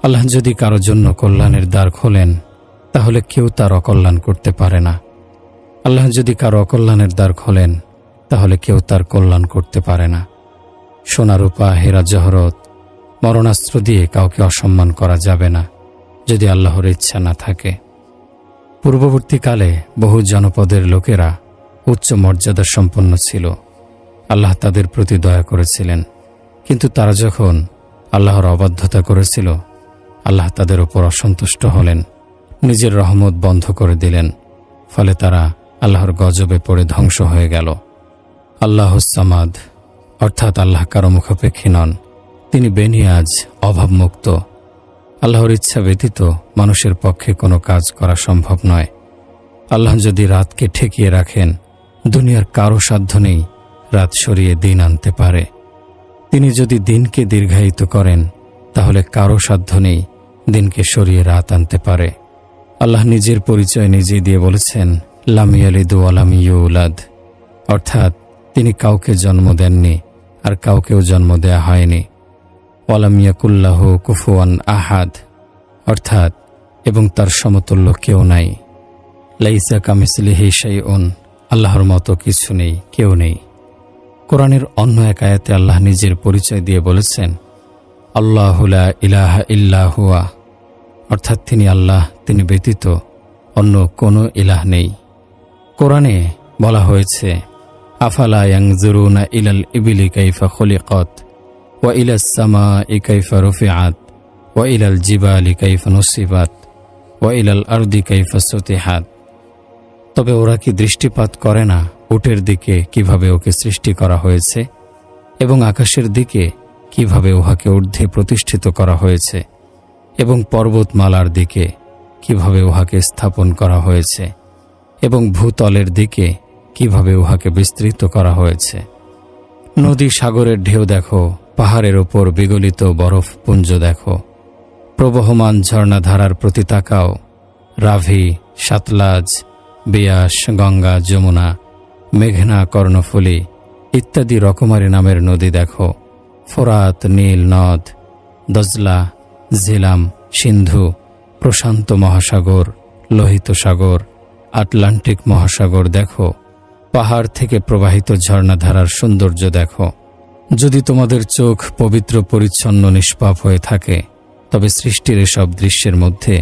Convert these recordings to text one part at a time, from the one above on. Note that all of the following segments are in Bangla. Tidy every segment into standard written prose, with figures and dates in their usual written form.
আল্লাহ যদি কারো জন্য কল্যাণের দ্বার খোলেন তাহলে কেউ তার অকল্যাণ করতে পারে না। আল্লাহ যদি কারো অকল্যাণের দ্বার খোলেন তাহলে কেউ তার কল্যাণ করতে পারে না। সোনা রূপা হীরা জহরত মরণাস্ত্র দিয়ে কাউকে অসম্মান করা যাবে না যদি আল্লাহর ইচ্ছা না থাকে। পূর্ববর্তীকালে বহু জনপদের লোকেরা উচ্চ মর্যাদা সম্পন্ন ছিল। আল্লাহ তাদের প্রতি দয়া করেছিলেন, কিন্তু তারা যখন আল্লাহর অবাধ্যতা করেছিল আল্লাহ তাদের উপর অসন্তুষ্ট হলেন, নিজের রহমত বন্ধ করে দিলেন। ফলে তারা আল্লাহর গজবে পড়ে ধ্বংস হয়ে গেল। আল্লাহুস সামাদ অর্থাৎ আল্লাহ কারো মুখাপেক্ষী নন। তিনি বেনিয়াজ, অভাবমুক্ত। আল্লাহর ইচ্ছা ব্যতীত মানুষের পক্ষে কোনো কাজ করা সম্ভব নয়। আল্লাহ যদি রাতকে ঠেকিয়ে রাখেন, দুনিয়ার কারো সাধ্য নেই রাত সরিয়ে দিন আনতে পারে। তিনি যদি দিনকে দীর্ঘায়িত করেন তাহলে কারো সাধ্য নেই দিনকে সরিয়ে রাত আনতে পারে। আল্লাহ নিজের পরিচয় নিজেই দিয়ে বলেছেন, লাম ইয়ালিদ ওয়া লাম ইউলাদ, অর্থাৎ তিনি কাউকে জন্ম দেননি আর কাউকেও জন্ম দেয়া হয়নি। ওয়া লাম ইয়াকুল্লাহু কুফুয়ান আহাদ, অর্থাৎ এবং তার সমতুল্য কেউ নাই। লাইসা কামিসলিহি শাইউন, আল্লাহর মতো কিছু নেই, কেউ নেই। কোরআনের অন্য এক আয়াতে আল্লাহ নিজের পরিচয় দিয়ে বলেছেন, আল্লাহু লা ইলাহা ইল্লা হুয়া, অর্থাৎ তিনি আল্লাহ, তিনি ব্যতীত অন্য কোনো ইলাহ নেই। কোরআনে বলা হয়েছে, আফালা ইয়ানজুরুনা ইলাল ইবিলি কাইফা খুলিকাত ওয়া ইলাস সামাই কাইফা রুফিআত ওয়া ইলাল জিবালি কাইফা নুসিবাত ওয়া ইলাল আরদি কাইফা সুতিহাত। তবে ওরা কি দৃষ্টিপাত করে না উটের দিকে কিভাবে ওকে সৃষ্টি করা হয়েছে এবং আকাশের দিকে কিভাবে উহাকে ঊর্ধ্বে প্রতিষ্ঠিত করা হয়েছে এবং পর্বতমালার দিকে কিভাবে উহাকে স্থাপন করা হয়েছে এবং ভূতলের দিকে কিভাবে উহাকে বিস্তৃত করা হয়েছে। নদী সাগরের ঢেউ দেখো, পাহাড়ের ওপর বিগলিত বরফ পুঞ্জ দেখো, প্রবহমান ঝর্ণাধারার প্রতি তাকাও, রাভি, সাতলাজ, বিয়াস, গঙ্গা, যমুনা, মেঘনা, কর্ণফুলী ইত্যাদি রকমারি নামের নদী দেখো, ফোরাত, নীল নদ, দজলা, ঝিলাম, সিন্ধু, প্রশান্ত মহাসাগর, লোহিত সাগর, আটলান্টিক মহাসাগর দেখো, পাহাড় থেকে প্রবাহিত ঝর্ণাধারার সৌন্দর্য দেখো। যদি তোমাদের চোখ পবিত্র, পরিচ্ছন্ন, নিষ্পাপ হয়ে থাকে তবে সৃষ্টির এসব দৃশ্যের মধ্যে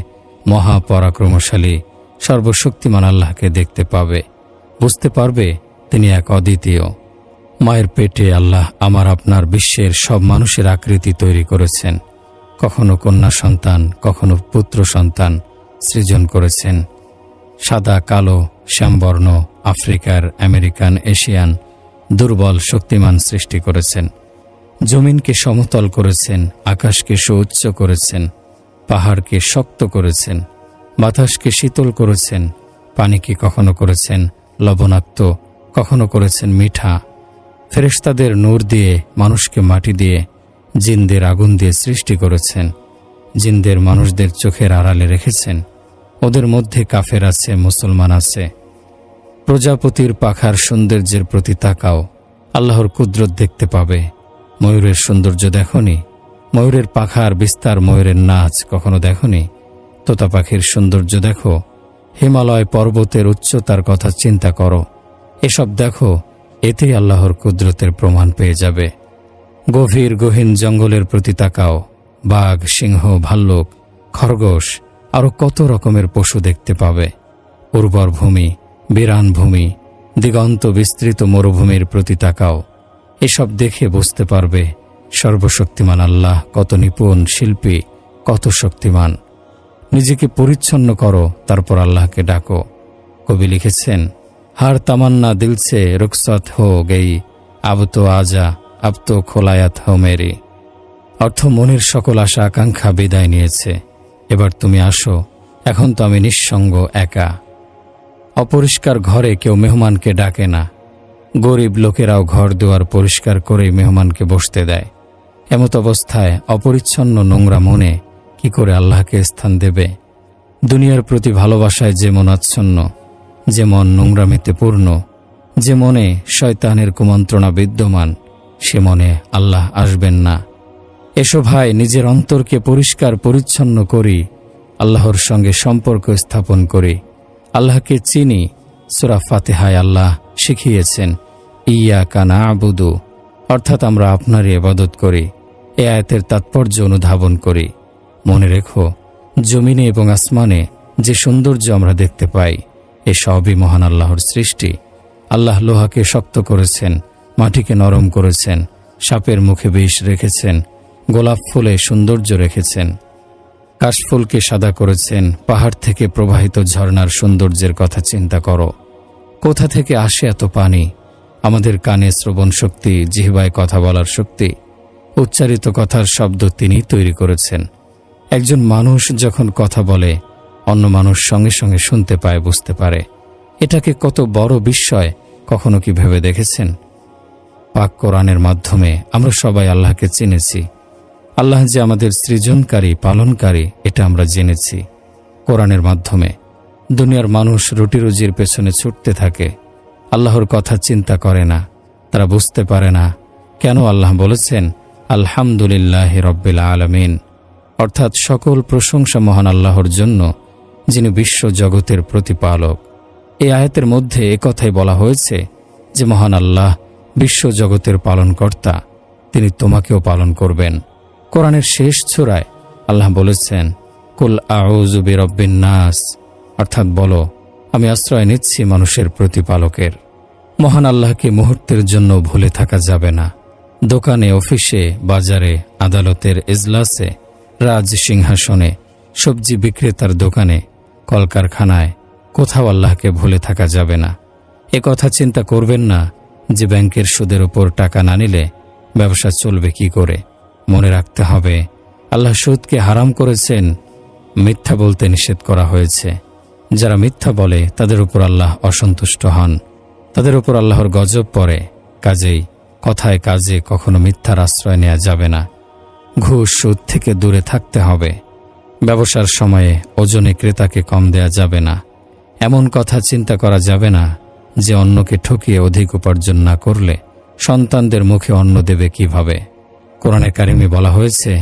মহাপরাক্রমশালী সর্বশক্তিমান আল্লাহকে দেখতে পাবে, বুঝতে পারবে তিনি এক অদ্বিতীয়। মায়ের পেটে আল্লাহ আমার আপনার বিশ্বের সব মানুষের আকৃতি তৈরি করেছেন। কখনো কন্যা সন্তান, কখনো পুত্র সন্তান সৃজন করেছেন। সাদা, কালো, শ্যামবর্ণ, আফ্রিকার, আমেরিকান, এশিয়ান, দুর্বল, শক্তিমান সৃষ্টি করেছেন। জমিনকে সমতল করেছেন, আকাশকে সুউচ্চ করেছেন, পাহাড়কে শক্ত করেছেন, বাতাসকে শীতল করেছেন, পানিকে কখনো করেছেন লবণাক্ত, কখনো করেছেন মিঠা। ফেরেশতাদের নূর দিয়ে, মানুষকে মাটি দিয়ে, জিনদের আগুন দিয়ে সৃষ্টি করেছেন। জিনদের মানুষদের চোখের আড়ালে রেখেছেন। ওদের মধ্যে কাফের আছে, মুসলমান আছে। প্রজাপতির পাখার সৌন্দর্যের প্রতি তাকাও, আল্লাহর কুদরত দেখতে পাবে। ময়ূরের সৌন্দর্য দেখনি? ময়ূরের পাখার বিস্তার, ময়ূরের নাচ কখনো দেখনি? তোতা পাখির সৌন্দর্য দেখো। হিমালয় পর্বতের উচ্চতার কথা চিন্তা করো। এসব দেখো, এতেই আল্লাহর কুদরতের প্রমাণ পেয়ে যাবে। গভীর গহীন জঙ্গলের প্রতি তাকাও। বাঘ, সিংহ, ভাল্লুক, খরগোশ আরও কত রকমের পশু দেখতে পাবে। উর্বর ভূমি, বিরান ভূমি, দিগন্ত বিস্তৃত মরুভূমির প্রতি তাকাও। এসব দেখে বুঝতে পারবে সর্বশক্তিমান আল্লাহ কত নিপুণ শিল্পী, কত শক্তিমান। নিজেকে পরিচ্ছন্ন করো, তারপর আল্লাহকে ডাকো। কবি লিখেছেন, হার তামান্না দিল সে রুখসত হো গই, আব তো আজা, আব তো খোলায়াত হো মেরি। অর্থ, মনের সকল আশা আকাঙ্ক্ষা বিদায় নিয়েছে, এবার তুমি আসো, এখন তো আমি নিঃসঙ্গ, একা। অপরিষ্কার ঘরে কেউ মেহমানকে ডাকে না। গরিব লোকেরাও ঘর দুয়ার পরিষ্কার করেই মেহমানকে বসতে দেয়। এমত অবস্থায় অপরিচ্ছন্ন নোংরা মনে কি করে আল্লাহকে স্থান দেবে? দুনিয়ার প্রতি ভালোবাসায় যে মন আচ্ছন্ন, যে মন নোংরামিতে পূর্ণ, যে মনে শয়তানের কুমন্ত্রণা বিদ্যমান, সে মনে আল্লাহ আসবেন না। এসো ভাই, নিজের অন্তরকে পরিষ্কার পরিচ্ছন্ন করি, আল্লাহর সঙ্গে সম্পর্ক স্থাপন করি, আল্লাহকে চিনি। সূরা ফাতিহায় আল্লাহ শিখিয়েছেন ইয়াকা না'বুদু, অর্থাৎ আমরা আপনারই ইবাদত করি। এ আয়াতের তাৎপর্য অনুধাবন করি। মনে রেখো, জমিনে এবং আসমানে যে সৌন্দর্য আমরা দেখতে পাই, এ সবই মহান আল্লাহর সৃষ্টি। আল্লাহ লোহাকে শক্ত করেছেন, মাটিকে নরম করেছেন, সাপের মুখে বিষ রেখেছেন, গোলাপ ফুলে সৌন্দর্য রেখেছেন, কাশফুলকে সাদা করেছেন। পাহাড় থেকে প্রবাহিত ঝর্ণার সৌন্দর্যের কথা চিন্তা করো। কোথা থেকে আসে এত পানি? আমাদের কানে শ্রবণ শক্তি, জিহ্বায় কথা বলার শক্তি, উচ্চারিত কথার শব্দ তিনিই তৈরি করেছেন। একজন মানুষ যখন কথা বলে, অন্য মানুষ সঙ্গে সঙ্গে শুনতে পায়, বুঝতে পারে। এটাকে কত বড় বিস্ময়, কখনো কি ভেবে দেখেছেন? পাক কোরআনের মাধ্যমে আমরা সবাই আল্লাহকে চিনেছি। আল্লাহ যে আমাদের সৃজনকারী, পালনকারী, এটা আমরা জেনেছি কোরআনের মাধ্যমে। দুনিয়ার মানুষ রুটিরুজির পেছনে ছুটতে থাকে, আল্লাহর কথা চিন্তা করে না। তারা বুঝতে পারে না কেন আল্লাহ বলেছেন আলহামদুলিল্লাহি রব্বিল আলামিন, অর্থাৎ সকল প্রশংসা মহান আল্লাহর জন্য, যিনি বিশ্ব জগতের প্রতিপালক। এই আয়াতের মধ্যে একথাই বলা হয়েছে যে মহান আল্লাহ বিশ্ব জগতের পালনকর্তা, তিনি তোমাকেও পালন করবেন। কোরআনের শেষ সূরায় আল্লাহ বলেছেন কুল আউযু বিরব্বিন নাস, অর্থাৎ বলো, আমি আশ্রয় নিচ্ছি মানুষের প্রতিপালকের। মহান আল্লাহকে মুহূর্তের জন্য ভুলে থাকা যাবে না। দোকানে, অফিসে, বাজারে, আদালতের এজলাসে, রাজ সিংহাসনে, সবজি বিক্রেতার দোকানে, কলকারখানায়, কোথাও আল্লাহকে ভুলে থাকা যাবে না। এ কথা চিন্তা করবেন না যে ব্যাংকের সুদের উপর টাকা না নিলে ব্যবসা চলবে কি করে। মনে রাখতে হবে, আল্লাহ সুদকে হারাম করেছেন, মিথ্যা বলতে নিষেধ করা হয়েছে। যারা মিথ্যা বলে তাদের উপর আল্লাহ অসন্তুষ্ট হন, তাদের উপর আল্লাহর গজব পড়ে। কাজেই কথায় কাজে কখনো মিথ্যার আশ্রয় নেওয়া যাবে না। ঘুষ, সুদ থেকে দূরে থাকতে হবে। ব্যবসার সময়ে ওজনে ক্রেতাকে কম দেয়া যাবে না। এমন কথা চিন্তা করা যাবে না যে অন্যকে ঠকিয়ে অধিক উপার্জন না করলে সন্তানদের মুখে অন্ন দেবে কিভাবে। কোরআনে কারিমে বলা হয়েছে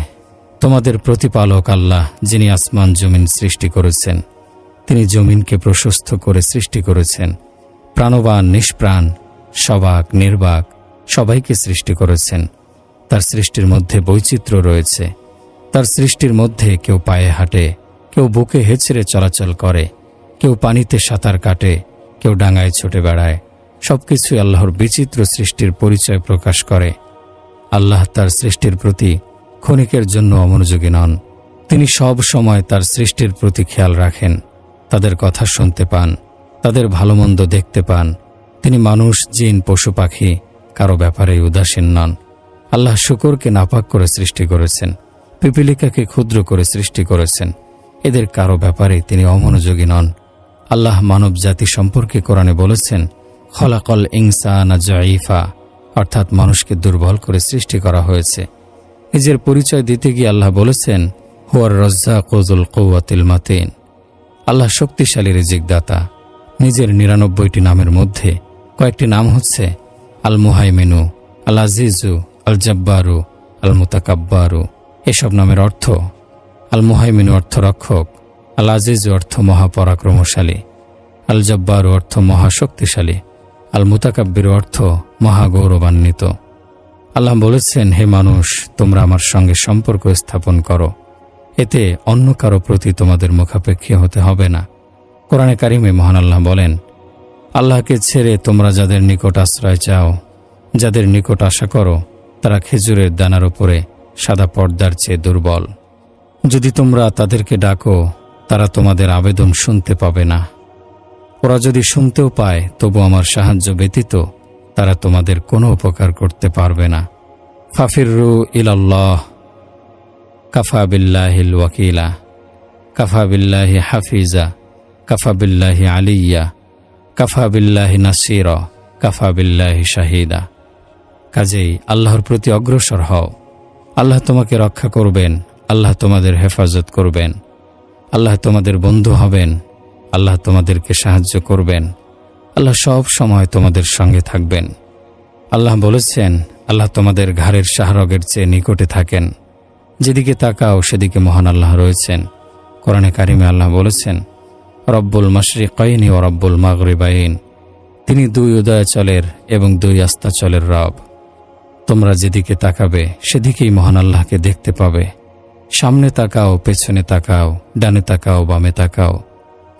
তোমাদের প্রতিপালক আল্লাহ, যিনি আসমান জমিন সৃষ্টি করেছেন, তিনি জমিনকে প্রশস্ত করে সৃষ্টি করেছেন। প্রাণবান, নিষ্প্রাণ, সবাক, নির্বাক সবাইকে সৃষ্টি করেছেন। তার সৃষ্টির মধ্যে বৈচিত্র্য রয়েছে। তার সৃষ্টির মধ্যে কেউ পায়ে হাঁটে, কেউ বুকে হেঁচড়ে চলাচল করে, কেউ পানিতে সাঁতার কাটে, কেউ ডাঙায় ছুটে বেড়ায়। সবকিছুই আল্লাহর বিচিত্র সৃষ্টির পরিচয় প্রকাশ করে। আল্লাহ তার সৃষ্টির প্রতি ক্ষণিকের জন্য অমনোযোগী নন। তিনি সব সময় তার সৃষ্টির প্রতি খেয়াল রাখেন, তাদের কথা শুনতে পান, তাদের ভালো মন্দ দেখতে পান। তিনি মানুষ, জিন, পশু পাখি কারো ব্যাপারে উদাসীন নন। আল্লাহ শূকরকে নাপাক করে সৃষ্টি করেছেন, পিপীলিকাকে ক্ষুদ্র করে সৃষ্টি করেছেন। এদের কারো ব্যাপারে তিনি অমনোযোগী নন। আল্লাহ মানব জাতি সম্পর্কে কোরআনে বলেছেন খলাকল ইনসানা জাইফা, অর্থাৎ মানুষকে দুর্বল করে সৃষ্টি করা হয়েছে। নিজের পরিচয় দিতে গিয়ে আল্লাহ বলেছেন হুয়ার রাজ্জাকু যুল কুওয়াতিল মাতিন, আল্লাহ শক্তিশালী রিজিকদাতা। নিজের ৯৯টি নামের মধ্যে কয়েকটি নাম হচ্ছে আল মুহাইমিনু, আল আজিজু, আল জব্বারু, আল মুতাকাব্বারু। এসব নামের অর্থ, আল মুহাইমিনু অর্থ রক্ষক, আল আজিজু অর্থ মহাপরাক্রমশালী, আল জব্বারু অর্থ মহাশক্তিশালী, আল মুতাকাব্বিরু অর্থ মহাগৌরবান্বিত। আল্লাহ বলেছেন, হে মানুষ, তোমরা আমার সঙ্গে সম্পর্ক স্থাপন করো, এতে অন্য কারো প্রতি তোমাদের মুখাপেক্ষী হতে হবে না। কোরআনে কারিমে মহান আল্লাহ বলেন, আল্লাহকে ছেড়ে তোমরা যাদের নিকট আশ্রয় চাও, যাদের নিকট আশা করো, তারা খেজুরের দানার উপরে সাদা পর্দার চেয়ে দুর্বল। যদি তোমরা তাদেরকে ডাকো, তারা তোমাদের আবেদন শুনতে পাবে না। ওরা যদি শুনতেও পায়, তবু আমার সাহায্য ব্যতীত তারা তোমাদের কোনো উপকার করতে পারবে না। ফাফিরু ইলাল্লাহ কাফা বিল্লাহিল ওয়াকিলা, কাফা বিল্লাহি হাফিজা, কাফা বিল্লাহি আলিয়া, কাফা বিল্লাহি নাসিরা, কাফা বিল্লাহি শাহিদা। কাজেই আল্লাহর প্রতি অগ্রসর হও। আল্লাহ তোমাকে রক্ষা করবেন, আল্লাহ তোমাদের হেফাজত করবেন, আল্লাহ তোমাদের বন্ধু হবেন, আল্লাহ তোমাদেরকে সাহায্য করবেন, আল্লাহ সব সময় তোমাদের সঙ্গে থাকবেন। আল্লাহ বলেছেন, আল্লাহ তোমাদের ঘাড়ের শাহরগের চেয়ে নিকটে থাকেন। যেদিকে তাকাও সেদিকে মহান আল্লাহ রয়েছেন। কোরআনে কারিমে আল্লাহ বলেছেন, রব্বুল মাশরিকাইনি ও রব্বুল মাগরিবাইন, তিনি দুই উদয়াচলের এবং দুই আস্তাচলের রব। তোমরা যেদিকে তাকাবে সেদিকেই মহান আল্লাহকে দেখতে পাবে। সামনে তাকাও, পেছনে তাকাও, ডানে তাকাও, বামে তাকাও,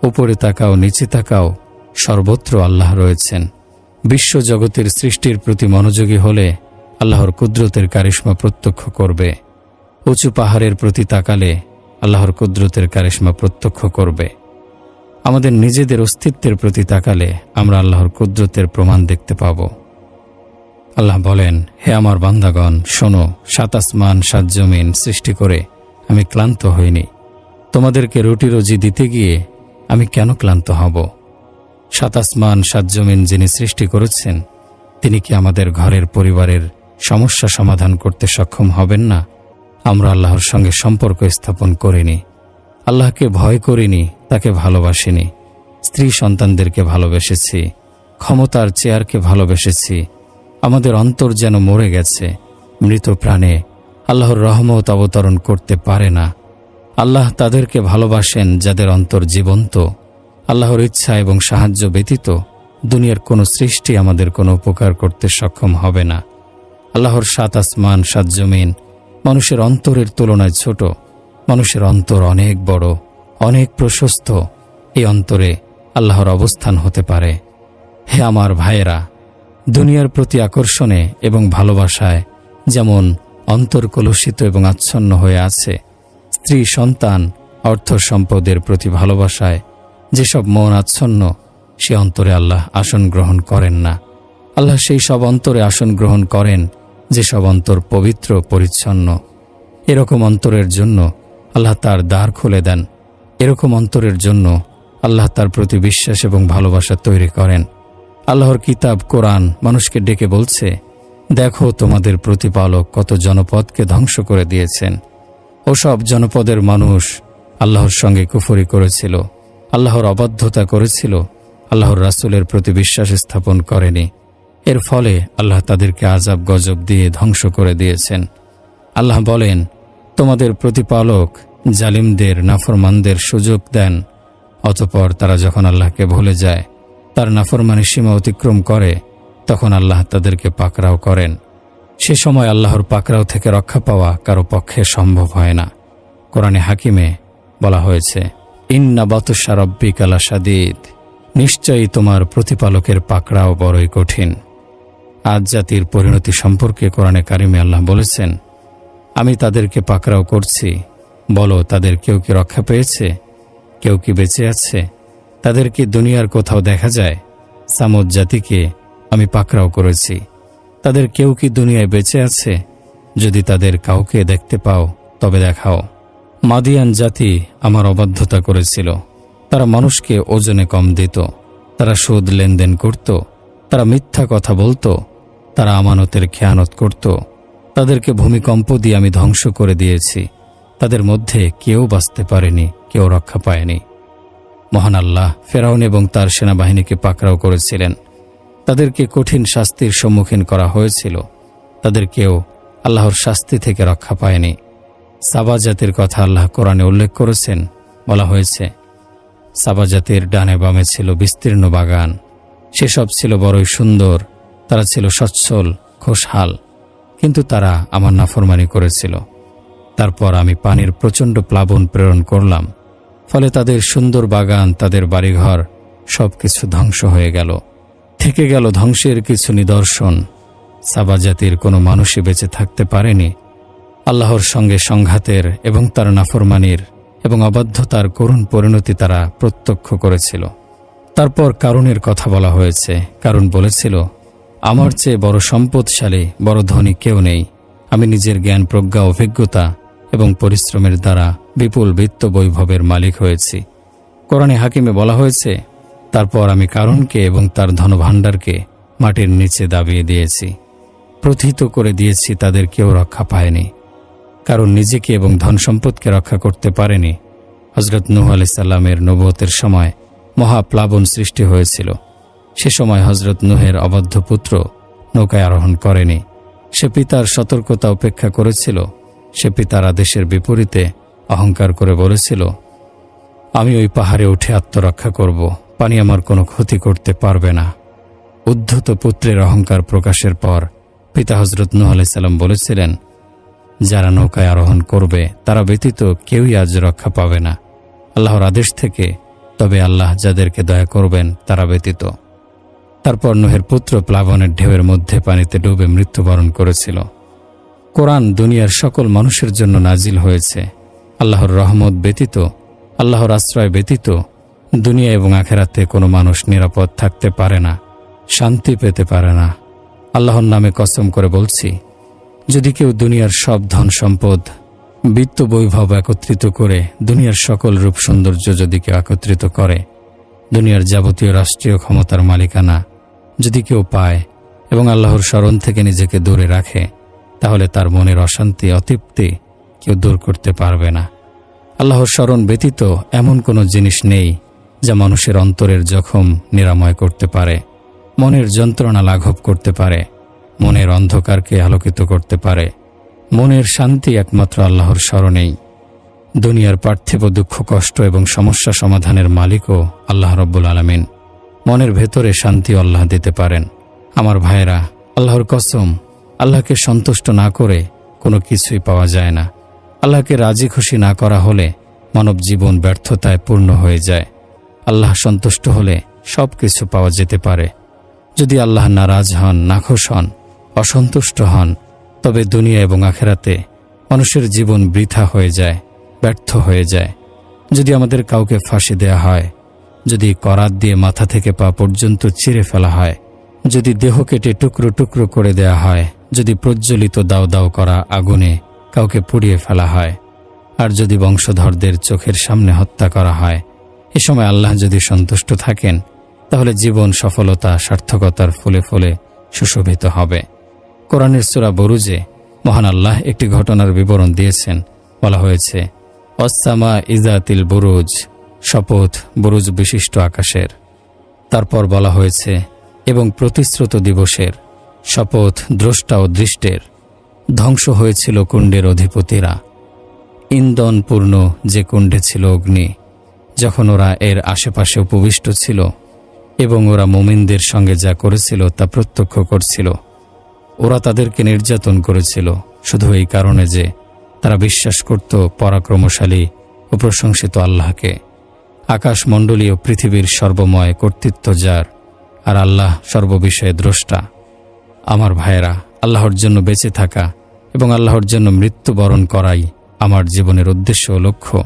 উপরে তাকাও, নিচে তাকাও, সর্বত্র আল্লাহ রয়েছেন। বিশ্বজগতের সৃষ্টির প্রতি মনোযোগী হলে আল্লাহর কুদরতের কারিশমা প্রত্যক্ষ করবে। উঁচু পাহাড়ের প্রতি তাকালে আল্লাহর কুদরতের কারিশমা প্রত্যক্ষ করবে। আমাদের নিজেদের অস্তিত্বের প্রতি তাকালে আমরা আল্লাহর কুদরতের প্রমাণ দেখতে পাব। আল্লাহ বলেন, হে আমার বান্দাগণ, শোনো, 7 আসমান 7 জমিন সৃষ্টি করে আমি ক্লান্ত হইনি। তোমাদেরকে রুটি রুজি দিতে গিয়ে আমি কেন ক্লান্ত হব? 7 আসমান 7 জমিন যিনি সৃষ্টি করেছেন, তিনি কি আমাদের ঘরের পরিবারের সমস্যা সমাধান করতে সক্ষম হবেন না? আমরা আল্লাহর সঙ্গে সম্পর্ক স্থাপন করিনি, আল্লাহকে ভয় করিনি, তাকে ভালোবাসিনি, স্ত্রী সন্তানদেরকে ভালোবেসেছি, ক্ষমতার চেয়ারকে ভালোবেসেছি। আমাদের অন্তর যেন মরে গেছে। মৃত প্রাণে আল্লাহর রহমত অবতরণ করতে পারে না। আল্লাহ তাদেরকে ভালোবাসেন যাদের অন্তর জীবন্ত। আল্লাহর ইচ্ছা এবং সাহায্য ব্যতীত দুনিয়ার কোনো সৃষ্টি আমাদের কোনো উপকার করতে সক্ষম হবে না। আল্লাহর 7 আসমান 7 জমিন মানুষের অন্তরের তুলনায় ছোট। মানুষের অন্তর অনেক বড়, অনেক প্রশস্ত। এই অন্তরে আল্লাহর অবস্থান হতে পারে। হে আমার ভাইয়েরা, দুনিয়ার প্রতি আকর্ষণে এবং ভালোবাসায় যেমন অন্তর কলুষিত এবং আচ্ছন্ন হয়ে আছে, স্ত্রী সন্তান অর্থ সম্পদের প্রতি ভালোবাসায় যেসব মন আচ্ছন্ন, সে অন্তরে আল্লাহ আসন গ্রহণ করেন না। আল্লাহ সেই সব অন্তরে আসন গ্রহণ করেন যেসব অন্তর পবিত্র পরিচ্ছন্ন। এরকম অন্তরের জন্য আল্লাহ তার দ্বার খুলে দেন। এরকম অন্তরের জন্য আল্লাহ তার প্রতি বিশ্বাস এবং ভালোবাসা তৈরি করেন। আল্লাহর কিতাব কোরআন মানুষকে ডেকে বলছে, দেখো তোমাদের প্রতিপালক কত জনপদকে ধ্বংস করে দিয়েছেন। ওসব জনপদের মানুষ আল্লাহর সঙ্গে কুফরি করেছিল, আল্লাহর অবাধ্যতা করেছিল, আল্লাহর রাসূলের প্রতি বিশ্বাস স্থাপন করেনি। এর ফলে আল্লাহ তাদেরকে আযাব গজব দিয়ে ধ্বংস করে দিয়েছেন। আল্লাহ বলেন, তোমাদের প্রতিপালক জালিমদের নাফরমানদের সুযোগ দেন, অতঃপর তারা যখন আল্লাহকে ভুলে যায়, তার নাফরমানের সীমা অতিক্রম করে, তখন আল্লাহ তাদেরকে পাকড়াও করেন। সে সময় আল্লাহর পাকড়াও থেকে রক্ষা পাওয়া কারো পক্ষে সম্ভব হয় না। কোরআনে হাকিমে বলা হয়েছে, ইন্না বাতুশা রাব্বিকা লাশাদীদ, নিশ্চয়ই তোমার প্রতিপালকের পাকড়াও বড়ই কঠিন। আজ জাতির পরিণতি সম্পর্কে কোরআনে কারিমে আল্লাহ বলেছেন, আমি তাদেরকে পাকড়াও করছি। বলো, তাদের কেউ কি রক্ষা পেয়েছে? কেউ কি বেঁচে আছে? তাদের কি দুনিয়ার কোথাও দেখা যায়? সামুদ জাতিকে আমি পাকড়াও করেছি। তাদের কেউ কি দুনিয়ায় বেঁচে আছে? যদি তাদের কাউকে দেখতে পাও তবে দেখাও। মাদিয়ান জাতি আমার অবাধ্যতা করেছিল। তারা মানুষকে ওজনে কম দিত, তারা সুদ লেনদেন করত, তারা মিথ্যা কথা বলতো, তারা আমানতের খেয়ানত করত। তাদেরকে ভূমিকম্প দিয়ে আমি ধ্বংস করে দিয়েছি। তাদের মধ্যে কেউ বাঁচতে পারেনি, কেউ রক্ষা পায়নি। মহান আল্লাহ ফেরাউন এবং তার সেনাবাহিনীকে পাকড়াও করেছিলেন। তাদেরকে কঠিন শাস্তির সম্মুখীন করা হয়েছিল। তাদের কেউ আল্লাহর শাস্তি থেকে রক্ষা পায়নি। সাবা জাতির কথা আল্লাহ কোরআনে উল্লেখ করেছেন। বলা হয়েছে, সাবা জাতির ডানে বামে ছিল বিস্তীর্ণ বাগান। সেসব ছিল বড়ই সুন্দর। তারা ছিল সচ্ছল, খোশহাল, কিন্তু তারা আমার নাফরমানি করেছিল। তারপর আমি পানির প্রচণ্ড প্লাবন প্রেরণ করলাম। ফলে তাদের সুন্দর বাগান, তাদের বাড়িঘর সবকিছু ধ্বংস হয়ে গেল। থেকে গেল ধ্বংসের কিছু নিদর্শন। সাবা জাতির কোনো মানুষই বেঁচে থাকতে পারেনি। আল্লাহর সঙ্গে সংঘাতের এবং তার নাফরমানির এবং অবাধ্যতার করুণ পরিণতি তারা প্রত্যক্ষ করেছিল। তারপর কারুনের কথা বলা হয়েছে। কারুন বলেছিল, আমার চেয়ে বড় সম্পদশালী, বড় ধনী কেউ নেই। আমি নিজের জ্ঞান, প্রজ্ঞা, অভিজ্ঞতা এবং পরিশ্রমের দ্বারা বিপুল বিত্ত বৈভবের মালিক হয়েছি। কোরআনে হাকিমে বলা হয়েছে, তারপর আমি কারুনকে এবং তার ধনভাণ্ডারকে মাটির নিচে দাবিয়ে দিয়েছি, প্রথিত করে দিয়েছি। তাদের কেউ রক্ষা পায়নি। কারণ নিজেকে এবং ধন সম্পদকে রক্ষা করতে পারেনি। হযরত নূহ আলাইহিস সালামের নবুয়তের সময় মহাপ্লাবন সৃষ্টি হয়েছিল। সে সময় হযরত নূহের অবাধ্য পুত্র নৌকায় আরোহণ করেনি। সে পিতার সতর্কতা উপেক্ষা করেছিল সে পিতার আদেশের বিপরীতে অহংকার করে বলেছিল, আমি ওই পাহাড়ে উঠে আত্মরক্ষা করব, পানি আমার কোনো ক্ষতি করতে পারবে না। উদ্ধত পুত্রের অহংকার প্রকাশের পর পিতা হযরত নূহ আলাইহিস সালাম বলেছিলেন, যারা নৌকায় আরোহণ করবে তারা ব্যতীত কেউই আজ রক্ষা পাবে না আল্লাহর আদেশ থেকে, তবে আল্লাহ যাদেরকে দয়া করবেন তারা ব্যতীত। তারপর নূহের পুত্র প্লাবনের ঢেউয়ের মধ্যে পানিতে ডুবে মৃত্যুবরণ করেছিল। কোরআন দুনিয়ার সকল মানুষের জন্য নাজিল হয়েছে। আল্লাহর রহমত ব্যতীত, আল্লাহর আশ্রয় ব্যতীত দুনিয়া এবং আখেরাতে কোনো মানুষ নিরাপদ থাকতে পারে না, শান্তি পেতে পারে না। আল্লাহর নামে কসম করে বলছি, যদি কেউ দুনিয়ার সব ধন সম্পদ, বিত্ত বৈভব একত্রিত করে, দুনিয়ার সকল রূপ সৌন্দর্য যদি কেউ একত্রিত করে, দুনিয়ার যাবতীয় রাষ্ট্রীয় ক্ষমতার মালিকানা যদি কেউ পায় এবং আল্লাহর স্মরণ থেকে নিজেকে দূরে রাখে, তাহলে তার মনের অশান্তি, অতৃপ্তি কেউ দূর করতে পারবে না। আল্লাহর স্মরণ ব্যতীত এমন কোনো জিনিস নেই যা মানুষের অন্তরের জখম নিরাময় করতে পারে, মনের যন্ত্রণা লাঘব করতে পারে, মনের অন্ধকারকে আলোকিত করতে পারে। মনের শান্তি একমাত্র আল্লাহর স্মরণেই। দুনিয়ার পার্থিব দুঃখ, কষ্ট এবং সমস্যা সমাধানের মালিকও আল্লাহ রব্বুল আলামিন। মনের ভেতরে শান্তি আল্লাহ দিতে পারেন। আমার ভাইয়েরা, আল্লাহর কসম, আল্লাহকে সন্তুষ্ট না করে কোনো কিছুই পাওয়া যায় না। আল্লাহকে রাজি খুশি না করা হলে মানব জীবন ব্যর্থতায় পূর্ণ হয়ে যায়। আল্লাহ সন্তুষ্ট হলে সব কিছু পাওয়া যেতে পারে। যদি আল্লাহ নারাজ হন, নাখোশ হন, অসন্তুষ্ট হন, তবে দুনিয়া এবং আখেরাতে মানুষের জীবন বৃথা হয়ে যায়, ব্যর্থ হয়ে যায়। যদি আমাদের কাউকে ফাঁসি দেয়া হয়, যদি করাত দিয়ে মাথা থেকে পা পর্যন্ত চিরে ফেলা হয়, যদি দেহ কেটে টুকরো টুকরো করে দেয়া হয়, যদি প্রজ্বলিত দাও দাও করা আগুনে কাউকে পুড়িয়ে ফেলা হয়, আর যদি বংশধরদের চোখের সামনে হত্যা করা হয়, এ সময় আল্লাহ যদি সন্তুষ্ট থাকেন, তাহলে জীবন সফলতা, সার্থকতার ফুলে ফুলে সুশোভিত হবে। কোরআনের সূরা বুরুজে মহান আল্লাহ একটি ঘটনার বিবরণ দিয়েছেন। বলা হয়েছে, অস-সামা ইযাতিল বুরুজ, শপথ বুরুজ বিশিষ্ট আকাশের। তারপর বলা হয়েছে, এবং প্রতিশ্রুত দিবসের, শপথ দ্রষ্টা ও দৃষ্টের। ধ্বংস হয়েছিল কুণ্ডের অধিপতিরা, ইন্ধনপূর্ণ যে কুণ্ডে ছিল অগ্নি, যখন ওরা এর আশেপাশে উপবিষ্ট ছিল এবং ওরা মুমিনদের সঙ্গে যা করেছিল তা প্রত্যক্ষ করছিল। ওরা তাদেরকে নির্যাতন করেছিল শুধু এই কারণে যে তারা বিশ্বাস করত পরাক্রমশালী ও প্রশংসিত আল্লাহকে। আকাশমণ্ডলী ও পৃথিবীর সর্বময় কর্তৃত্ব যার, আর আল্লাহ সর্ববিষয়ে দ্রষ্টা। আমার ভাইয়েরা, আল্লাহর জন্য বেঁচে থাকা এবং আল্লাহর জন্য মৃত্যুবরণ করাই আমার জীবনের উদ্দেশ্য ও লক্ষ্য।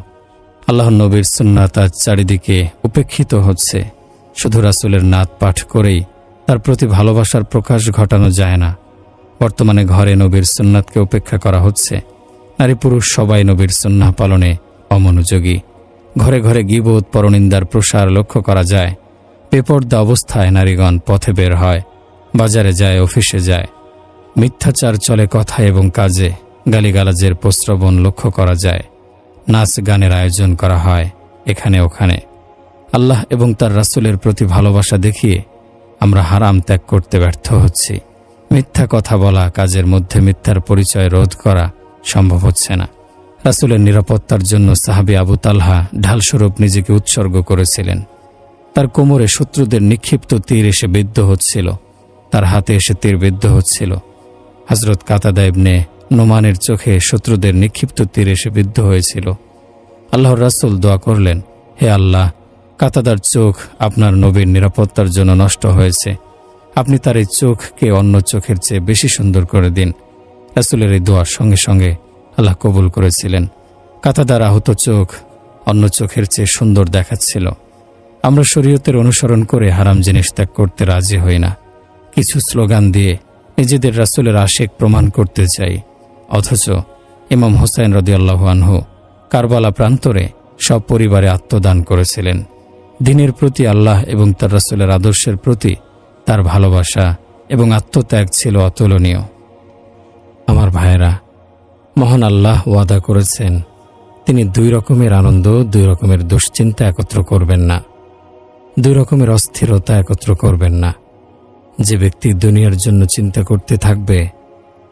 আল্লাহর নবীর সুন্নাত আজ চারিদিকে উপেক্ষিত হচ্ছে। শুধু রাসূলের নাত পাঠ করেই তার প্রতি ভালোবাসার প্রকাশ ঘটানো যায় না। বর্তমানে ঘরে নবীর সুন্নাতকে উপেক্ষা করা হচ্ছে। নারী পুরুষ সবাই নবীর সুন্নাহ পালনে অমনোযোগী। ঘরে ঘরে গীবত, পরনিন্দার প্রসার লক্ষ্য করা যায়। বেপর্দা অবস্থায় নারীগণ পথে বের হয়, বাজারে যায়, অফিসে যায়। মিথ্যাচার চলে কথায় এবং কাজে। গালিগালাজের প্রশ্রবণ লক্ষ্য করা যায়। নাচ গানের আয়োজন করা হয় এখানে ওখানে। আল্লাহ এবং তার রাসূলের প্রতি ভালোবাসা দেখিয়ে আমরা হারাম ত্যাগ করতে ব্যর্থ হচ্ছি। মিথ্যা কথা বলা, কাজের মধ্যে মিথ্যার পরিচয় রোধ করা সম্ভব হচ্ছে না। রাসূলের নিরাপত্তার জন্য সাহাবী আবু তালহা ঢালস্বরূপ নিজেকে উৎসর্গ করেছিলেন। তার কোমরে শত্রুদের নিক্ষিপ্ত তীর এসে বিদ্ধ হচ্ছিল, তার হাতে এসে তীর বিদ্ধ হচ্ছিল। হযরত কাতাদা ইবনে নোমানের চোখে শত্রুদের নিক্ষিপ্ত তীর এসে বিদ্ধ হয়েছিল। আল্লাহর রাসূল দোয়া করলেন, হে আল্লাহ, কাতাদার চোখ আপনার নবীর নিরাপত্তার জন্য নষ্ট হয়েছে। আপনি তার এই চোখকে অন্য চোখের চেয়ে বেশি সুন্দর করে দিন। রাসূলের এই দোয়ার সঙ্গে সঙ্গে আল্লাহ কবুল করেছিলেন। কাতাদার আহত চোখ অন্য চোখের চেয়ে সুন্দর দেখাচ্ছিল। আমরা শরীয়তের অনুসরণ করে হারাম জিনিস ত্যাগ করতে রাজি হই না। কিছু স্লোগান দিয়ে নিজেদের রাসূলের আশিক প্রমাণ করতে চাই, অথচ ইমাম হুসাইন রাদিয়াল্লাহু আনহু কারবালা প্রান্তরে সব পরিবারে আত্মদান করেছিলেন। দ্বীনের প্রতি আল্লাহ এবং তার রাসূলের আদর্শের প্রতি তার ভালোবাসা এবং আত্মত্যাগ ছিল অতুলনীয়। আমার ভাইয়েরা, মহান আল্লাহ ওয়াদা করেছেন তিনি দুই রকমের আনন্দ, দুই রকমের দুশ্চিন্তা একত্র করবেন না, দুই রকমের অস্থিরতা একত্র করবেন না। যে ব্যক্তি দুনিয়ার জন্য চিন্তা করতে থাকবে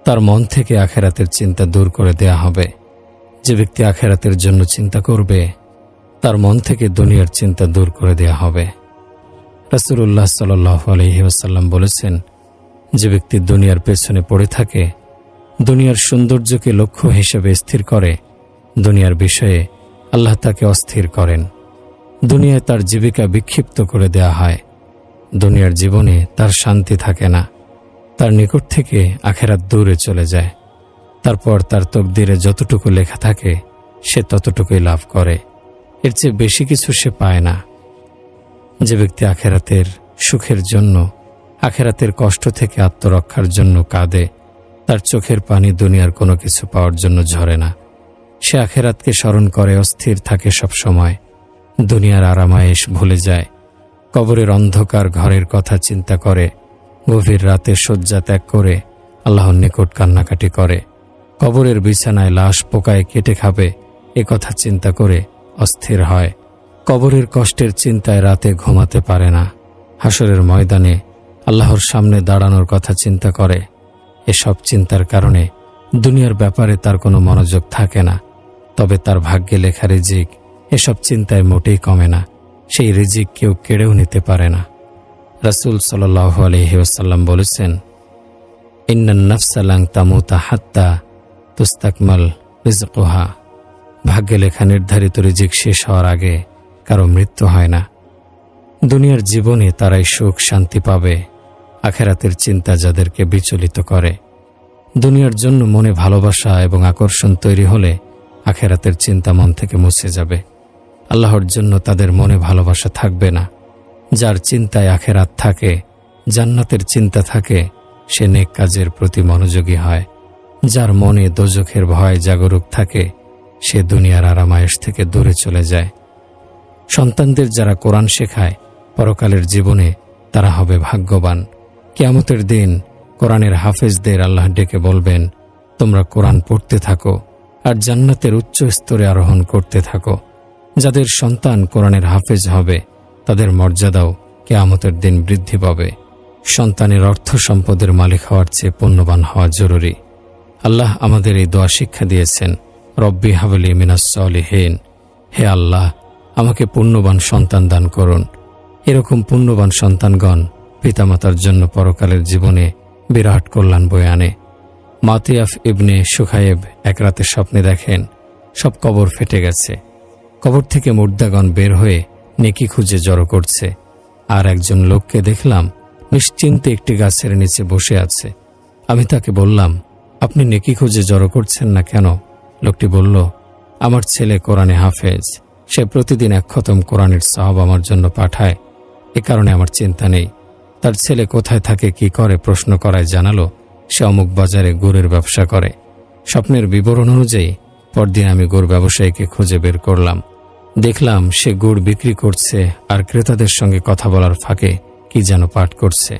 তার মন থেকে আখেরাতের চিন্তা দূর করে দেয়া হবে। যে ব্যক্তি আখেরাতের জন্য চিন্তা করবে, তার মন থেকে দুনিয়ার চিন্তা দূর করে দেয়া হবে। রাসূলুল্লাহ সাল্লাল্লাহু আলাইহি ওয়াসাল্লাম বলেছেন, যে ব্যক্তি দুনিয়ার পেছনে পড়ে থাকে, দুনিয়ার সৌন্দর্যকে লক্ষ্য হিসেবে স্থির করে, দুনিয়ার বিষয়ে আল্লাহ তাকে অস্থির করেন। দুনিয়ায় তার জীবিকা বিক্ষিপ্ত করে দেয়া হয়। দুনিয়ার জীবনে তার শান্তি থাকে না। তার নিকট থেকে আখেরাত দূরে চলে যায়। তারপর তার তকদিরে যতটুকু লেখা থাকে সে ততটুকুই লাভ করে, এর চেয়ে বেশি কিছু সে পায় না। যে ব্যক্তি আখেরাতের সুখের জন্য, আখেরাতের কষ্ট থেকে আত্মরক্ষার জন্য কাঁদে, তার চোখের পানি দুনিয়ার কোনো কিছু পাওয়ার জন্য ঝরে না। সে আখেরাতকে স্মরণ করে অস্থির থাকে সব সময়, দুনিয়ার আরামায়েশ ভুলে যায়। কবরের অন্ধকার ঘরের কথা চিন্তা করে, গভীর রাতে শয্যা ত্যাগ করে আল্লাহর নিকট কান্নাকাটি করে। কবরের বিছানায় লাশ পোকায় কেটে খাবে এ কথা চিন্তা করে অস্থির হয়। কবরের কষ্টের চিন্তায় রাতে ঘুমাতে পারে না। হাসরের ময়দানে আল্লাহর সামনে দাঁড়ানোর কথা চিন্তা করে। এসব চিন্তার কারণে দুনিয়ার ব্যাপারে তার কোনো মনোযোগ থাকে না। তবে তার ভাগ্যে লেখা রিজিক এসব চিন্তায় মোটেই কমে না। সেই রিজিক কেউ কেড়েও নিতে পারে না। রাসূল সাল্লাল্লাহু আলাইহি ওয়াসাল্লাম বলেছেন, ইন্নান নাফসা লান তামুতা হাত্তা তুস্তাকমাল রিজকুহা। ভাগ্যে লেখা নির্ধারিত রিজিক শেষ হওয়ার আগে কারো মৃত্যু হয় না। দুনিয়ার জীবনে তারাই সুখ শান্তি পাবে, আখেরাতের চিন্তা যাদেরকে বিচলিত করে। দুনিয়ার জন্য মনে ভালোবাসা এবং আকর্ষণ তৈরি হলে আখেরাতের চিন্তা মন থেকে মুছে যাবে। আল্লাহর জন্য তাদের মনে ভালোবাসা থাকবে না। যার চিন্তায় আখেরাত থাকে, জান্নাতের চিন্তা থাকে, সে নেক কাজের প্রতি মনোযোগী হয়। যার মনে দোজখের ভয় জাগরুক থাকে, সে দুনিয়ার আরামায়েশ থেকে দূরে চলে যায়। সন্তানদের যারা কোরআন শেখায়, পরকালের জীবনে তারা হবে ভাগ্যবান। কিয়ামতের দিন কোরআনের হাফেজদের আল্লাহ ডেকে বলবেন, তোমরা কোরআন পড়তে থাকো আর জান্নাতের উচ্চ স্তরে আরোহণ করতে থাকো। যাদের সন্তান কোরআনের হাফেজ হবে, তাদের মর্যাদাও কিয়ামতের দিন বৃদ্ধি পাবে। সন্তানের অর্থ সম্পদের মালিক হওয়ার চেয়ে পুণ্যবান হওয়া জরুরি। আল্লাহ আমাদের এই দোয়া শিক্ষা দিয়েছেন, রব্বি হাবলি মিনাস সলিহিন। হে আল্লাহ, আমাকে পুণ্যবান সন্তান দান করুন। এরকম পুণ্যবান সন্তানগণ পিতামাতার জন্য পরকালের জীবনে বিরাট কল্যাণ বয়ে আনে। মাতিয়াফ ইবনে সুখায়েব এক রাতে স্বপ্নে দেখেন সব কবর ফেটে গেছে। কবর থেকে মুর্দাগণ বের হয়ে নেকি খুঁজে জড়ো করছে। আর একজন লোককে দেখলাম নিশ্চিন্তে একটি গাছের নিচে বসে আছে। আমি তাকে বললাম, আপনি নেকি খুঁজে জড়ো করছেন না কেন? লোকটি বলল, আমার ছেলে কোরআনে হাফেজ, সে প্রতিদিন এক খতম কোরআনের সওয়াব আমার জন্য পাঠায়, এ কারণে আমার চিন্তা নেই। তার ছেলে কোথায় থাকে, কি করে প্রশ্ন করায় জানালো সে অমুক বাজারে গুড়ের ব্যবসা করে। স্বপ্নের বিবরণ অনুযায়ী পরদিন আমি গুড় ব্যবসায়ীকে খুঁজে বের করলাম। দেখলাম সে গুড় বিক্রি করছে আর ক্রেতাদের সঙ্গে কথা বলার ফাঁকে কি যেন পাঠ করছে।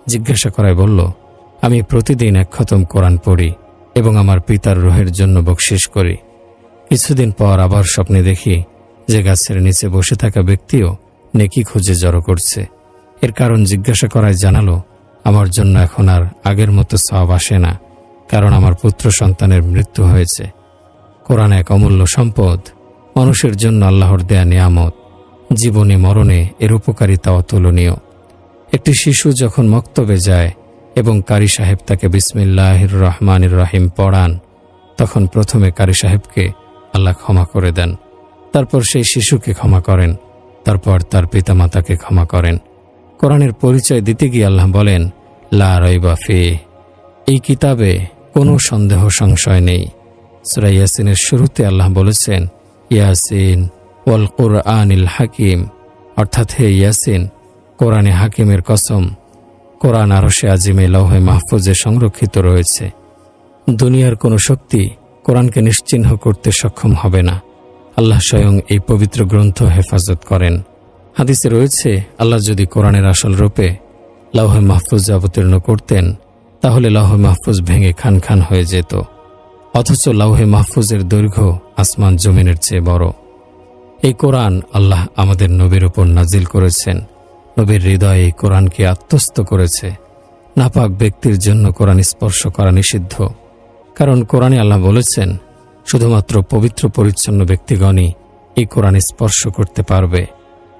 জিজ্ঞাসা করায় বলল, আমি প্রতিদিন এক খতম কোরআন পড়ি এবং আমার পিতার রুহের জন্য বকশিশ করি। কিছুদিন পর আবার স্বপ্নে দেখি যে গাছের নিচে বসে থাকা ব্যক্তিও নেকি খুঁজে জড়ো করছে। এর কারণ জিজ্ঞাসা করায় জানালো, আমার জন্য এখন আর আগের মতো সওয়াব আসে না, কারণ আমার পুত্র সন্তানের মৃত্যু হয়েছে। কোরআন এক অমূল্য সম্পদ, মানুষের জন্য আল্লাহর দেয়া নিয়ামত। জীবনে মরণে এর উপকারিতা অতুলনীয়। একটি শিশু যখন মক্তবে যায় এবং কারি সাহেব তাকে বিসমিল্লাহির রহমানির রহিম পড়ান, তখন প্রথমে কারি সাহেবকে আল্লাহ ক্ষমা করে দেন, তারপর সেই শিশুকে ক্ষমা করেন, তারপর তার পিতামাতাকে ক্ষমা করেন। কোরআনের পরিচয় দিতে গিয়ে আল্লাহ বলেন, লা রাইবা ফিহ, এই কিতাবে কোনো সন্দেহ সংশয় নেই। সূরা ইয়াসিনের শুরুতে আল্লাহ বলেছেন, ইয়াসিন ওয়াল কুরআনিল হাকিম, অর্থাৎ হে ইয়াসিন, কোরআনে হাকিমের কসম। কোরআন আরশে আজিমে লৌহে মাহফুজে সংরক্ষিত রয়েছে। দুনিয়ার কোনো শক্তি কোরআনকে নিশ্চিহ্ন করতে সক্ষম হবে না। আল্লাহ স্বয়ং এই পবিত্র গ্রন্থ হেফাজত করেন। হাদিসে রয়েছে, আল্লাহ যদি কোরআনের আসল রূপে লৌহে মাহফুজে অবতীর্ণ করতেন, তাহলে লৌহে মাহফুজ ভেঙে খান খান হয়ে যেত। অথচ লৌহে মাহফুজের দৈর্ঘ্য আসমান জমিনের চেয়ে বড়। এই কোরআন আল্লাহ আমাদের নবীর উপর নাজিল করেছেন। নবীর হৃদয়ে এই কোরআনকে আত্মস্থ করেছে। নাপাক ব্যক্তির জন্য কোরআন স্পর্শ করা নিষিদ্ধ। কারণ কোরআনে আল্লাহ বলেছেন, শুধুমাত্র পবিত্র পরিচ্ছন্ন ব্যক্তিগণই এই কোরআন স্পর্শ করতে পারবে,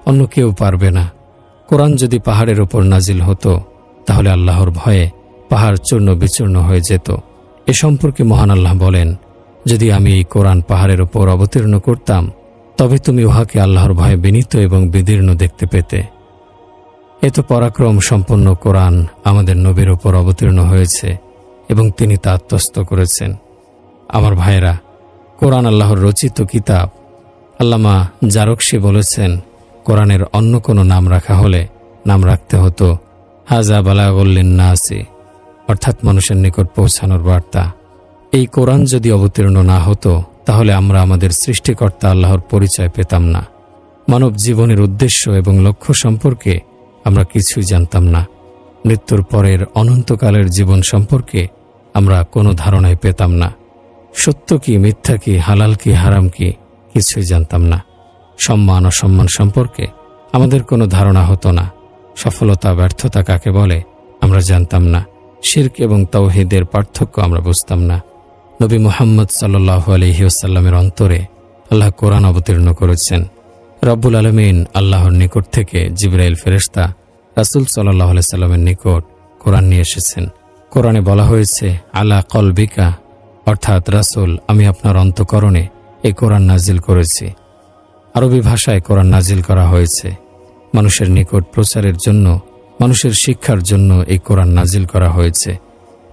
অন্য কেউ পারবে না। কোরআন যদি পাহাড়ের ওপর নাজিল হতো, তাহলে আল্লাহর ভয়ে পাহাড় চূর্ণ বিচূর্ণ হয়ে যেত। এ সম্পর্কে মহান আল্লাহ বলেন, যদি আমি এই কোরআন পাহাড়ের ওপর অবতীর্ণ করতাম, তবে তুমি উহাকে আল্লাহর ভয়ে বিনীত এবং বিদীর্ণ দেখতে পেতে। এত পরাক্রম সম্পন্ন কোরআন আমাদের নবীর ওপর অবতীর্ণ হয়েছে এবং তিনি তা আত্মস্থ করেছেন। আমার ভাইরা, কোরআন আল্লাহর রচিত কিতাব। আল্লামা জারকশি বলেছেন, কোরআনের অন্য কোনো নাম রাখা হলে নাম রাখতে হতো হাজা বালাগুল লিন্নাসি, অর্থাৎ মানুষের নিকট পৌঁছানোর বার্তা। এই কোরআন যদি অবতীর্ণ না হতো, তাহলে আমরা আমাদের সৃষ্টিকর্তা আল্লাহর পরিচয় পেতাম না। মানব জীবনের উদ্দেশ্য এবং লক্ষ্য সম্পর্কে আমরা কিছুই জানতাম না। মৃত্যুর পরের অনন্তকালের জীবন সম্পর্কে আমরা কোনো ধারণাই পেতাম না। সত্য কি, মিথ্যা কি, হালাল কি, হারাম কি, কিছুই জানতাম না। সম্মান অসম্মান সম্পর্কে আমাদের কোনো ধারণা হতো না। সফলতা ব্যর্থতা কাকে বলে আমরা জানতাম না। শিরক এবং তাওহীদের পার্থক্য আমরা বুঝতাম না। নবী মুহাম্মদ সাল্লাল্লাহু আলাইহি ওয়াসাল্লামের অন্তরে আল্লাহ কোরআন অবতীর্ণ করেছেন। রব্বুল আলামিন আল্লাহর নিকট থেকে জিবরাইল ফেরেশতা রাসূল সাল্লাল্লাহু আলাইহি সাল্লামের নিকট কোরআন নিয়ে এসেছেন। কোরআনে বলা হয়েছে, আলা কলবিকা, অর্থাৎ রাসূল, আমি আপনার অন্তঃকরণে এই কোরআন নাজিল করেছি। আরবি ভাষায় কোরআন নাজিল করা হয়েছে। মানুষের নিকট প্রচারের জন্য, মানুষের শিক্ষার জন্য এই কোরআন নাজিল করা হয়েছে।